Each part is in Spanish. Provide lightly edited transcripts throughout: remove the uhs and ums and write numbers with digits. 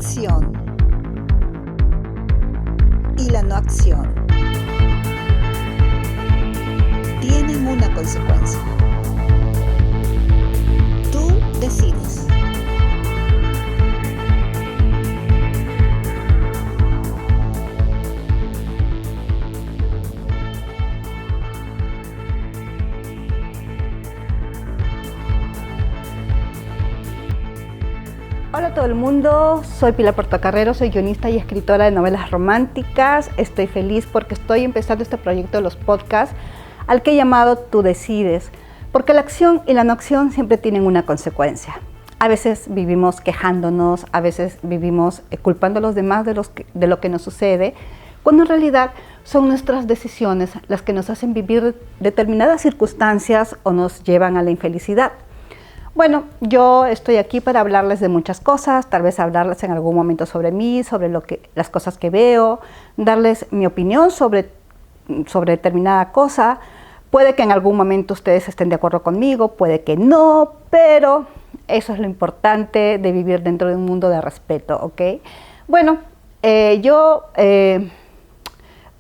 acción y la no acción tienen una consecuencia. Tú decides. Hola a todo el mundo, soy Pilar Portocarrero, soy guionista y escritora de novelas románticas. Estoy feliz porque estoy empezando este proyecto de los podcasts al que he llamado Tú decides, porque la acción y la no acción siempre tienen una consecuencia. A veces vivimos quejándonos, a veces vivimos culpando a los demás de lo que nos sucede, cuando en realidad son nuestras decisiones las que nos hacen vivir determinadas circunstancias o nos llevan a la infelicidad. Bueno, yo estoy aquí para hablarles de muchas cosas, tal vez hablarles en algún momento sobre mí, sobre las cosas que veo, darles mi opinión sobre determinada cosa. Puede que en algún momento ustedes estén de acuerdo conmigo, puede que no, pero eso es lo importante de vivir dentro de un mundo de respeto, ¿ok? Bueno, yo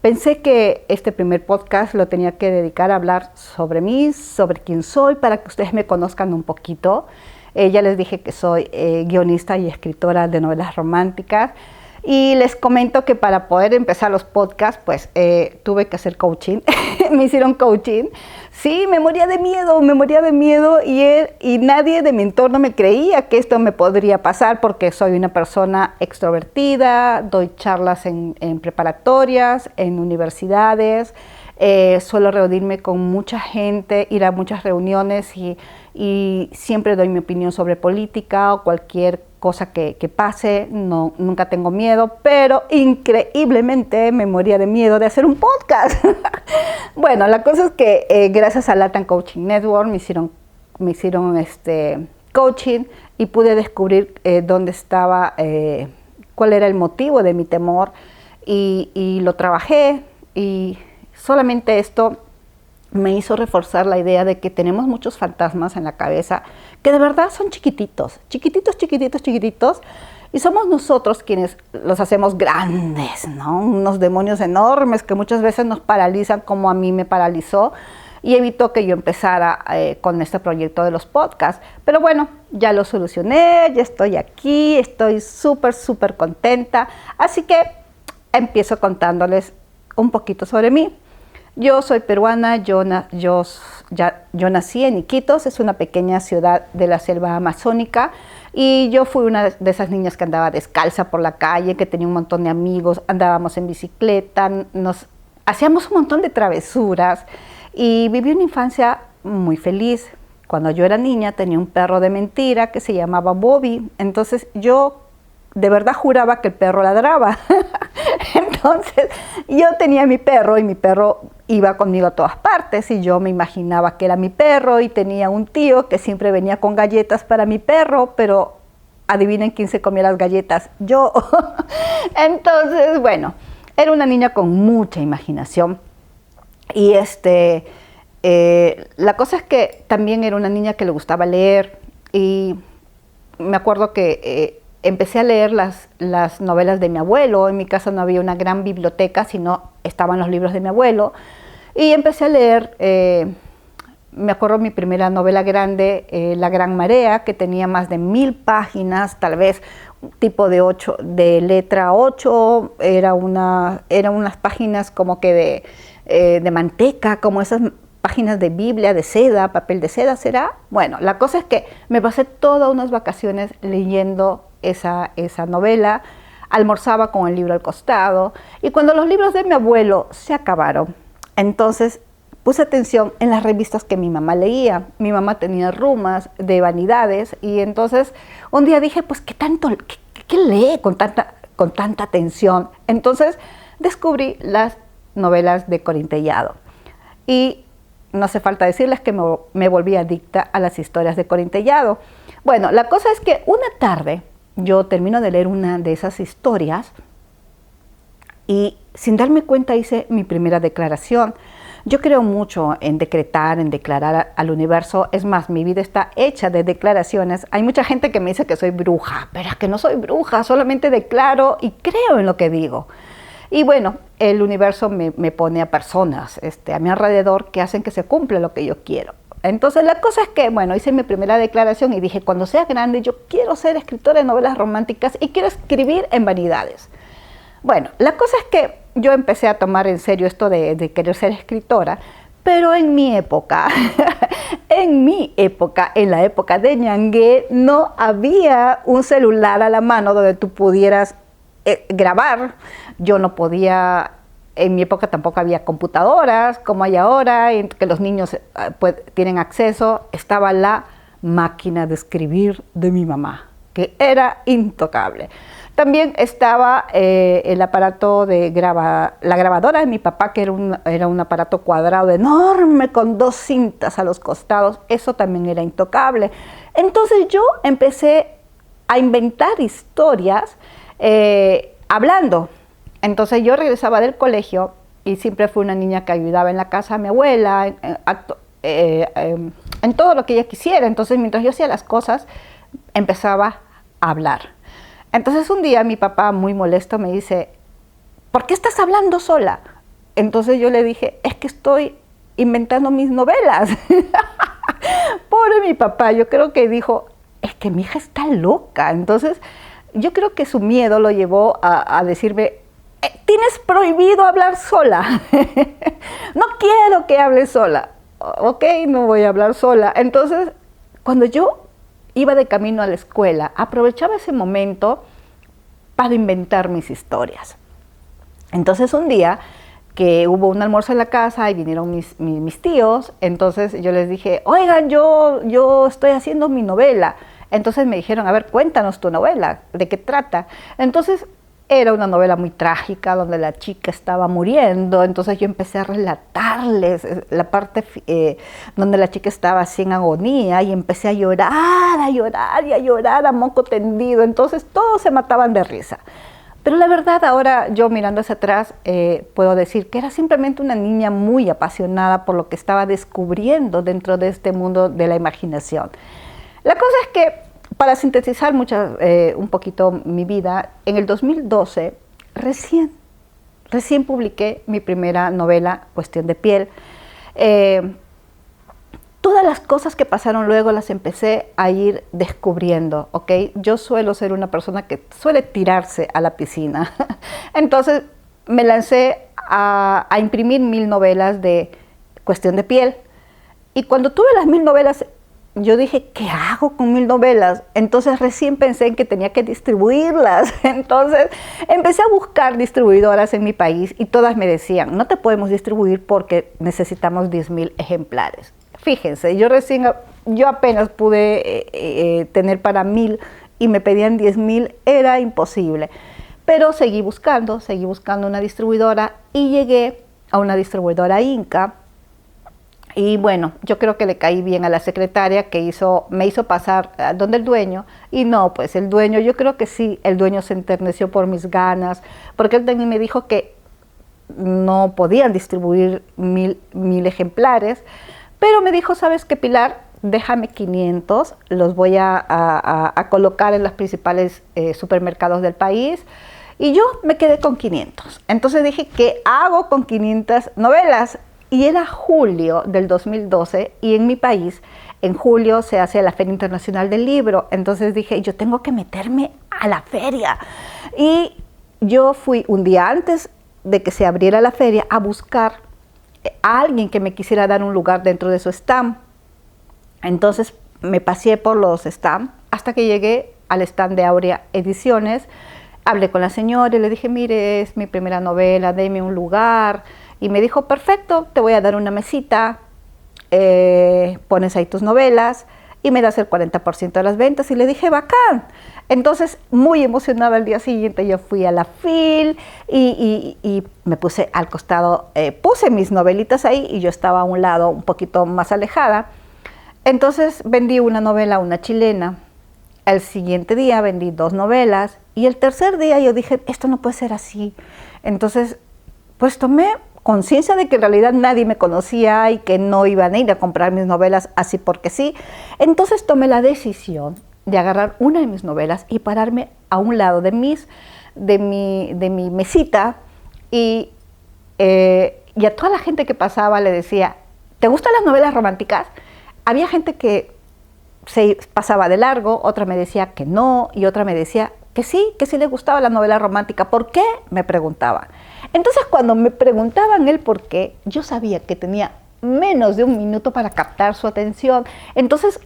pensé que este primer podcast lo tenía que dedicar a hablar sobre mí, sobre quién soy, para que ustedes me conozcan un poquito. Ya les dije que soy guionista y escritora de novelas románticas. Y les comento que para poder empezar los podcasts, pues tuve que hacer coaching. Me hicieron coaching. Sí, me moría de miedo y nadie de mi entorno me creía que esto me podría pasar porque soy una persona extrovertida, doy charlas en preparatorias, en universidades, suelo reunirme con mucha gente, ir a muchas reuniones y siempre doy mi opinión sobre política o cualquier cosa que pase. Nunca tengo miedo, pero increíblemente me moría de miedo de hacer un podcast. Bueno, la cosa es que gracias a Latam Coaching Network me hicieron coaching y pude descubrir dónde estaba, cuál era el motivo de mi temor y lo trabajé, y solamente esto me hizo reforzar la idea de que tenemos muchos fantasmas en la cabeza que de verdad son chiquititos, y somos nosotros quienes los hacemos grandes, ¿no? Unos demonios enormes que muchas veces nos paralizan, como a mí me paralizó y evitó que yo empezara con este proyecto de los podcasts. Pero bueno, ya lo solucioné, ya estoy aquí, estoy súper contenta, así que empiezo contándoles un poquito sobre mí. Yo soy peruana, yo nací en Iquitos, es una pequeña ciudad de la selva amazónica, y yo fui una de esas niñas que andaba descalza por la calle, que tenía un montón de amigos, andábamos en bicicleta, hacíamos un montón de travesuras y viví una infancia muy feliz. Cuando yo era niña tenía un perro de mentira que se llamaba Bobby, entonces yo de verdad juraba que el perro ladraba. Entonces yo tenía mi perro y mi perro iba conmigo a todas partes y yo me imaginaba que era mi perro, y tenía un tío que siempre venía con galletas para mi perro, pero adivinen quién se comía las galletas, yo. Entonces, bueno, era una niña con mucha imaginación y la cosa es que también era una niña que le gustaba leer, y me acuerdo que empecé a leer las novelas de mi abuelo. En mi casa no había una gran biblioteca, sino estaban los libros de mi abuelo. Y empecé a leer, me acuerdo mi primera novela grande, La Gran Marea, que tenía más de 1000 páginas, tal vez tipo de letra 8, era unas páginas como que de manteca, como esas páginas de Biblia, de seda, papel de seda, ¿será? Bueno, la cosa es que me pasé todas unas vacaciones leyendo esa novela, almorzaba con el libro al costado, y cuando los libros de mi abuelo se acabaron, entonces puse atención en las revistas que mi mamá leía. Mi mamá tenía rumas de vanidades, y entonces un día dije, pues, ¿qué lee con tanta atención? Entonces descubrí las novelas de Corín Tellado, y no hace falta decirles que me volví adicta a las historias de Corín Tellado. Bueno, la cosa es que una tarde yo termino de leer una de esas historias y sin darme cuenta hice mi primera declaración. Yo creo mucho en decretar, en declarar al universo. Es más, mi vida está hecha de declaraciones. Hay mucha gente que me dice que soy bruja, pero es que no soy bruja, solamente declaro y creo en lo que digo. Y bueno, el universo me pone a personas a mi alrededor que hacen que se cumpla lo que yo quiero. Entonces la cosa es que, bueno, hice mi primera declaración y dije, cuando sea grande yo quiero ser escritora de novelas románticas y quiero escribir en vanidades. Bueno, la cosa es que yo empecé a tomar en serio esto de querer ser escritora, pero en mi época, en la época de Ñangué, no había un celular a la mano donde tú pudieras grabar. Yo no podía, en mi época tampoco había computadoras como hay ahora, en que los niños tienen acceso. Estaba la máquina de escribir de mi mamá, que era intocable. También estaba el aparato la grabadora de mi papá, que era un aparato cuadrado enorme con 2 cintas a los costados. Eso también era intocable. Entonces yo empecé a inventar historias hablando. Entonces yo regresaba del colegio y siempre fui una niña que ayudaba en la casa a mi abuela, en todo lo que ella quisiera. Entonces mientras yo hacía las cosas, empezaba a hablar. Entonces un día mi papá, muy molesto, me dice, ¿por qué estás hablando sola? Entonces yo le dije, es que estoy inventando mis novelas. Pobre mi papá, yo creo que dijo, es que mi hija está loca. Entonces yo creo que su miedo lo llevó a decirme, tienes prohibido hablar sola. No quiero que hables sola. Ok, no voy a hablar sola. Entonces, cuando yo iba de camino a la escuela, aprovechaba ese momento para inventar mis historias. Entonces un día que hubo un almuerzo en la casa y vinieron mis tíos, entonces yo les dije, oigan, yo estoy haciendo mi novela. Entonces me dijeron, a ver, cuéntanos tu novela, ¿de qué trata? Entonces era una novela muy trágica donde la chica estaba muriendo. Entonces yo empecé a relatarles la parte donde la chica estaba así en agonía y empecé a llorar y a llorar a moco tendido. Entonces todos se mataban de risa. Pero la verdad ahora yo mirando hacia atrás puedo decir que era simplemente una niña muy apasionada por lo que estaba descubriendo dentro de este mundo de la imaginación. La cosa es que, para sintetizar un poquito mi vida, en el 2012 recién publiqué mi primera novela, Cuestión de piel. Todas las cosas que pasaron luego las empecé a ir descubriendo, ¿ok? Yo suelo ser una persona que suele tirarse a la piscina. Entonces me lancé a imprimir 1000 novelas de Cuestión de piel. Y cuando tuve las 1000 novelas, yo dije, ¿qué hago con 1000 novelas? Entonces recién pensé en que tenía que distribuirlas. Entonces empecé a buscar distribuidoras en mi país y todas me decían, no te podemos distribuir porque necesitamos 10.000 ejemplares. Fíjense, yo apenas pude tener para 1000 y me pedían 10.000, era imposible. Pero seguí buscando una distribuidora y llegué a una distribuidora Inca. Y bueno, yo creo que le caí bien a la secretaria que me hizo pasar donde el dueño. Y no, pues el dueño, yo creo que sí, el dueño se enterneció por mis ganas, porque él también me dijo que no podían distribuir 1000 ejemplares. Pero me dijo, ¿sabes qué, Pilar? Déjame 500, los voy a colocar en los principales supermercados del país. Y yo me quedé con 500. Entonces dije, ¿qué hago con 500 novelas? Y era julio del 2012 y en mi país, en julio se hace la Feria Internacional del Libro. Entonces dije, yo tengo que meterme a la feria. Y yo fui un día antes de que se abriera la feria a buscar a alguien que me quisiera dar un lugar dentro de su stand. Entonces me paseé por los stands hasta que llegué al stand de Aurea Ediciones. Hablé con la señora y le dije, mire, es mi primera novela, deme un lugar. Y me dijo, perfecto, te voy a dar una mesita, pones ahí tus novelas y me das el 40% de las ventas. Y le dije, bacán. Entonces, muy emocionada, al día siguiente yo fui a la FIL y me puse al costado, puse mis novelitas ahí y yo estaba a un lado un poquito más alejada. Entonces vendí una novela, una chilena. El siguiente día vendí 2 novelas y el tercer día yo dije, esto no puede ser así. Entonces, pues tomé conciencia de que en realidad nadie me conocía y que no iban a ir a comprar mis novelas así porque sí. Entonces tomé la decisión de agarrar una de mis novelas y pararme a un lado de mi mesita y a toda la gente que pasaba le decía, ¿te gustan las novelas románticas? Había gente que se pasaba de largo, otra me decía que no y otra me decía que sí le gustaba la novela romántica. ¿Por qué? Me preguntaban. Entonces cuando me preguntaban el por qué, yo sabía que tenía menos de un minuto para captar su atención. Entonces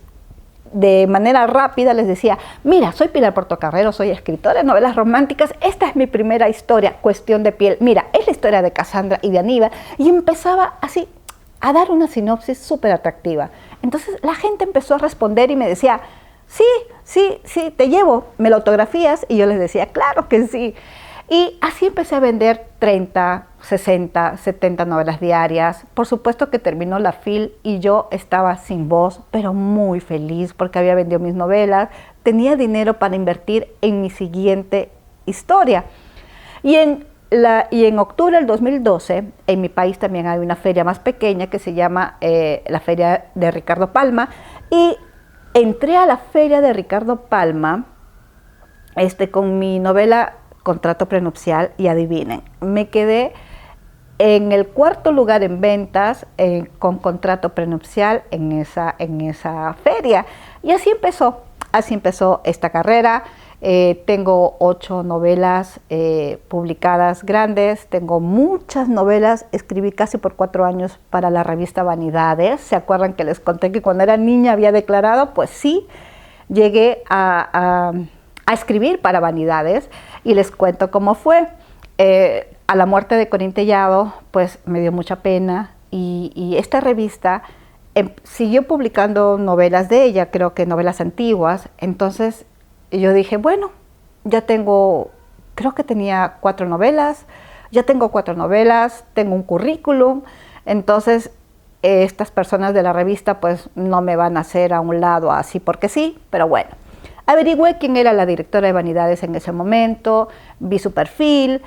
de manera rápida les decía, mira, soy Pilar Portocarrero, soy escritora de novelas románticas, esta es mi primera historia, Cuestión de piel, mira, es la historia de Cassandra y de Aníbal, y empezaba así a dar una sinopsis súper atractiva. Entonces la gente empezó a responder y me decía, sí, te llevo, ¿me lo autografías? Y yo les decía, claro que sí. Y así empecé a vender 30, 60, 70 novelas diarias. Por supuesto que terminó la FIL y yo estaba sin voz, pero muy feliz porque había vendido mis novelas. Tenía dinero para invertir en mi siguiente historia. Y en octubre del 2012, en mi país también hay una feria más pequeña que se llama la Feria de Ricardo Palma. Y entré a la Feria de Ricardo Palma con mi novela Contrato Prenupcial y adivinen, me quedé en el cuarto lugar en ventas con Contrato Prenupcial en esa feria. Y así empezó esta carrera. Tengo 8 novelas publicadas grandes, tengo muchas novelas, escribí casi por 4 años para la revista Vanidades. ¿Se acuerdan que les conté que cuando era niña había declarado? Pues sí, llegué a escribir para Vanidades y les cuento cómo fue. A la muerte de Corín Tellado, pues me dio mucha pena y esta revista siguió publicando novelas de ella, creo que novelas antiguas. Entonces yo dije, bueno, creo que tenía 4 novelas, tengo un currículum, entonces estas personas de la revista pues no me van a hacer a un lado así porque sí, pero bueno. Averigüé quién era la directora de Vanidades en ese momento, vi su perfil,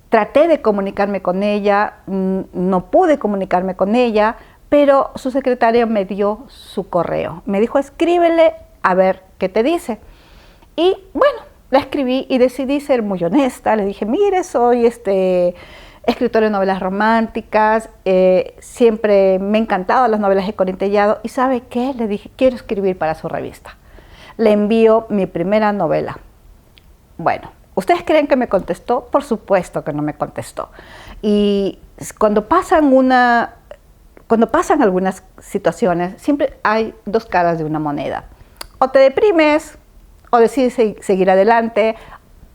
traté de comunicarme con ella, no pude comunicarme con ella, pero su secretaria me dio su correo. Me dijo, escríbele a ver qué te dice. Y bueno, la escribí y decidí ser muy honesta. Le dije, mire, soy escritora de novelas románticas, siempre me han encantado las novelas de Corín Tellado. ¿Y sabe qué? Le dije, quiero escribir para su revista. Le envío mi primera novela. Bueno, ¿ustedes creen que me contestó? Por supuesto que no me contestó. Y cuando pasan algunas situaciones, siempre hay 2 caras de una moneda. O te deprimes, o decides seguir adelante,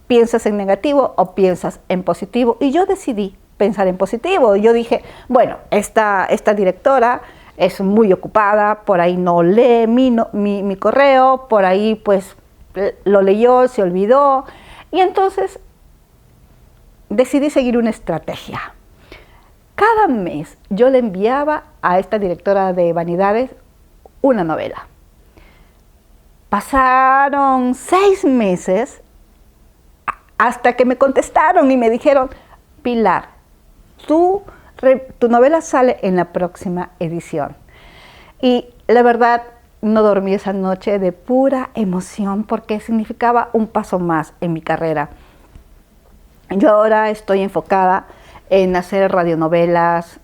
piensas en negativo o piensas en positivo. Y yo decidí pensar en positivo. Yo dije, bueno, esta directora es muy ocupada, por ahí no lee mi correo, por ahí pues lo leyó, se olvidó. Y entonces decidí seguir una estrategia. Cada mes yo le enviaba a esta directora de Vanidades una novela. Pasaron 6 meses hasta que me contestaron y me dijeron, Pilar, tu novela sale en la próxima edición. Y la verdad, no dormí esa noche de pura emoción porque significaba un paso más en mi carrera. Yo ahora estoy enfocada en hacer radionovelas.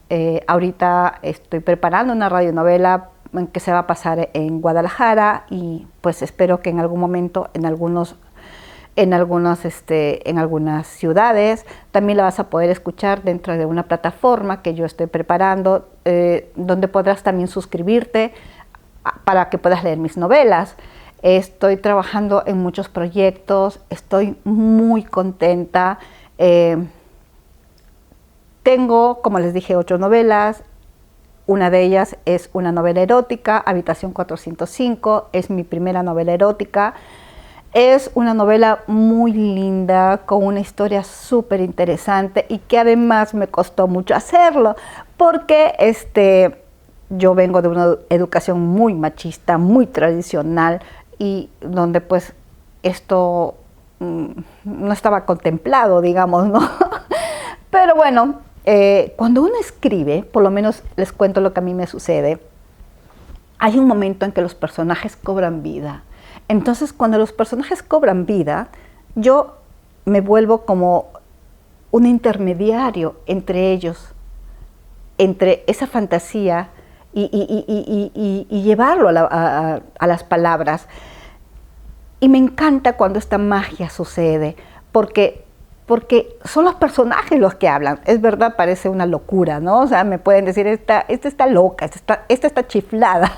Ahorita estoy preparando una radionovela que se va a pasar en Guadalajara y pues espero que en algún momento en algunas ciudades. También la vas a poder escuchar dentro de una plataforma que yo estoy preparando, donde podrás también suscribirte para que puedas leer mis novelas. Estoy trabajando en muchos proyectos, estoy muy contenta. Tengo, como les dije, 8 novelas. Una de ellas es una novela erótica, Habitación 405, es mi primera novela erótica. Es una novela muy linda, con una historia súper interesante y que además me costó mucho hacerlo, porque yo vengo de una educación muy machista, muy tradicional y donde pues esto no estaba contemplado, digamos, ¿no? Pero bueno, cuando uno escribe, por lo menos les cuento lo que a mí me sucede, hay un momento en que los personajes cobran vida. Entonces, cuando los personajes cobran vida, yo me vuelvo como un intermediario entre ellos, entre esa fantasía y llevarlo a las palabras. Y me encanta cuando esta magia sucede, porque son los personajes los que hablan. Es verdad, parece una locura, ¿no? O sea, me pueden decir, esta está loca, esta está chiflada.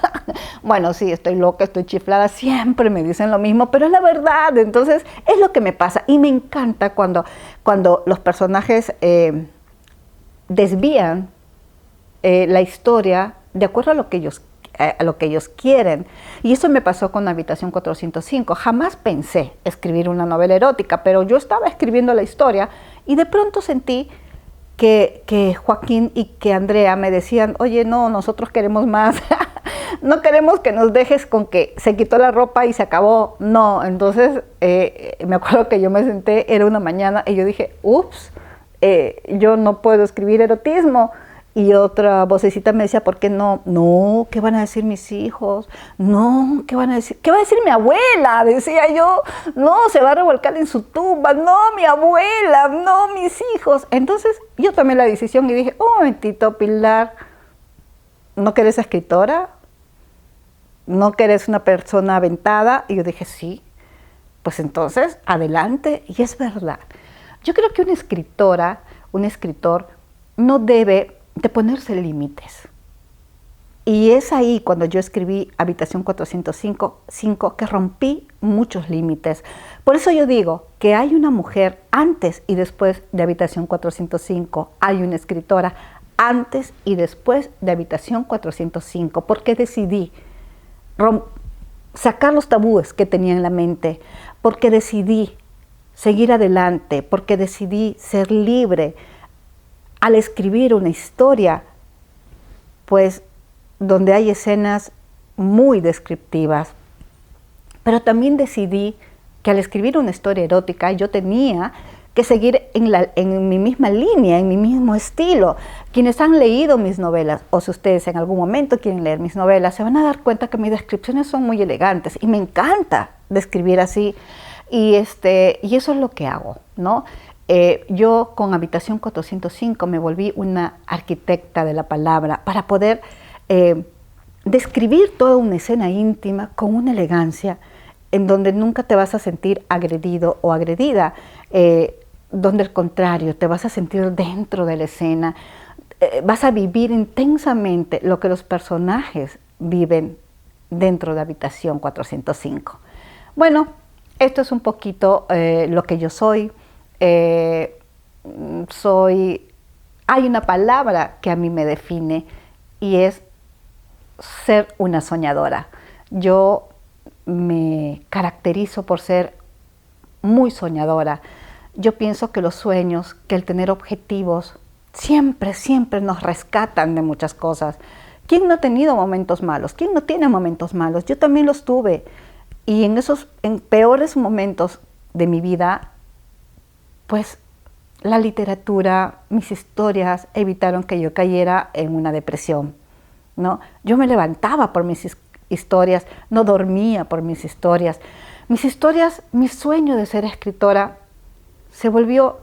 Bueno, sí, estoy loca, estoy chiflada, siempre me dicen lo mismo, pero es la verdad. Entonces, es lo que me pasa. Y me encanta cuando los personajes desvían la historia de acuerdo a lo que ellos quieren. Y eso me pasó con Habitación 405. Jamás pensé escribir una novela erótica, pero yo estaba escribiendo la historia y de pronto sentí que Joaquín y que Andrea me decían, oye, no, nosotros queremos más. No queremos que nos dejes con que se quitó la ropa y se acabó. No, entonces me acuerdo que yo me senté, era una mañana, y yo dije, ups, yo no puedo escribir erotismo. Y otra vocecita me decía, ¿por qué no? No, ¿qué van a decir mis hijos? No, ¿qué van a decir? ¿Qué va a decir mi abuela? Decía yo, no, se va a revolcar en su tumba. No, mi abuela, no, mis hijos. Entonces yo tomé la decisión y dije, un momentito, Pilar, ¿no que eres escritora? ¿No que eres una persona aventada? Y yo dije, sí, pues entonces, adelante. Y es verdad. Yo creo que una escritora, un escritor, no debe de ponerse límites. Y es ahí cuando yo escribí Habitación 405 que rompí muchos límites. Por eso yo digo que hay una mujer antes y después de Habitación 405. Hay una escritora antes y después de Habitación 405, porque decidí sacar los tabúes que tenía en la mente, porque decidí seguir adelante, porque decidí ser libre al escribir una historia, pues donde hay escenas muy descriptivas. Pero también decidí que al escribir una historia erótica yo tenía que seguir en mi misma línea, en mi mismo estilo. Quienes han leído mis novelas, o si ustedes en algún momento quieren leer mis novelas, se van a dar cuenta que mis descripciones son muy elegantes y me encanta describir así. Y eso es lo que hago, ¿no? Yo con Habitación 405 me volví una arquitecta de la palabra para poder describir toda una escena íntima con una elegancia en donde nunca te vas a sentir agredido o agredida, donde al contrario, te vas a sentir dentro de la escena, vas a vivir intensamente lo que los personajes viven dentro de Habitación 405. Bueno, esto es un poquito lo que yo soy. Hay una palabra que a mí me define y es ser una soñadora. Yo me caracterizo por ser muy soñadora. Yo pienso que los sueños, que el tener objetivos, siempre nos rescatan de muchas cosas. ¿Quién no ha tenido momentos malos? ¿Quién no tiene momentos malos? Yo también los tuve. Y en peores momentos de mi vida, pues la literatura, mis historias evitaron que yo cayera en una depresión, ¿no? Yo me levantaba por mis historias, no dormía por mis historias. Mis historias, mi sueño de ser escritora se volvió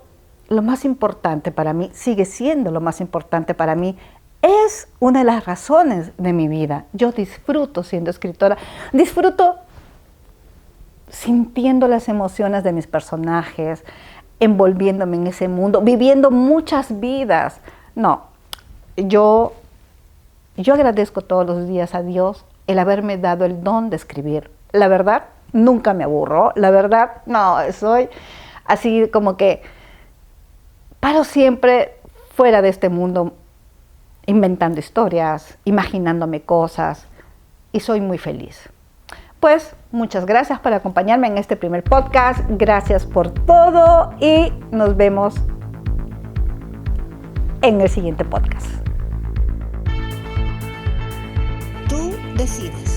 lo más importante para mí, sigue siendo lo más importante para mí. Es una de las razones de mi vida. Yo disfruto siendo escritora, disfruto sintiendo las emociones de mis personajes, envolviéndome en ese mundo, viviendo muchas vidas. No, yo agradezco todos los días a Dios el haberme dado el don de escribir. La verdad, nunca me aburro. La verdad, no, soy así como que paro siempre fuera de este mundo, inventando historias, imaginándome cosas, y soy muy feliz. Pues muchas gracias por acompañarme en este primer podcast. Gracias por todo y nos vemos en el siguiente podcast. Tú decides.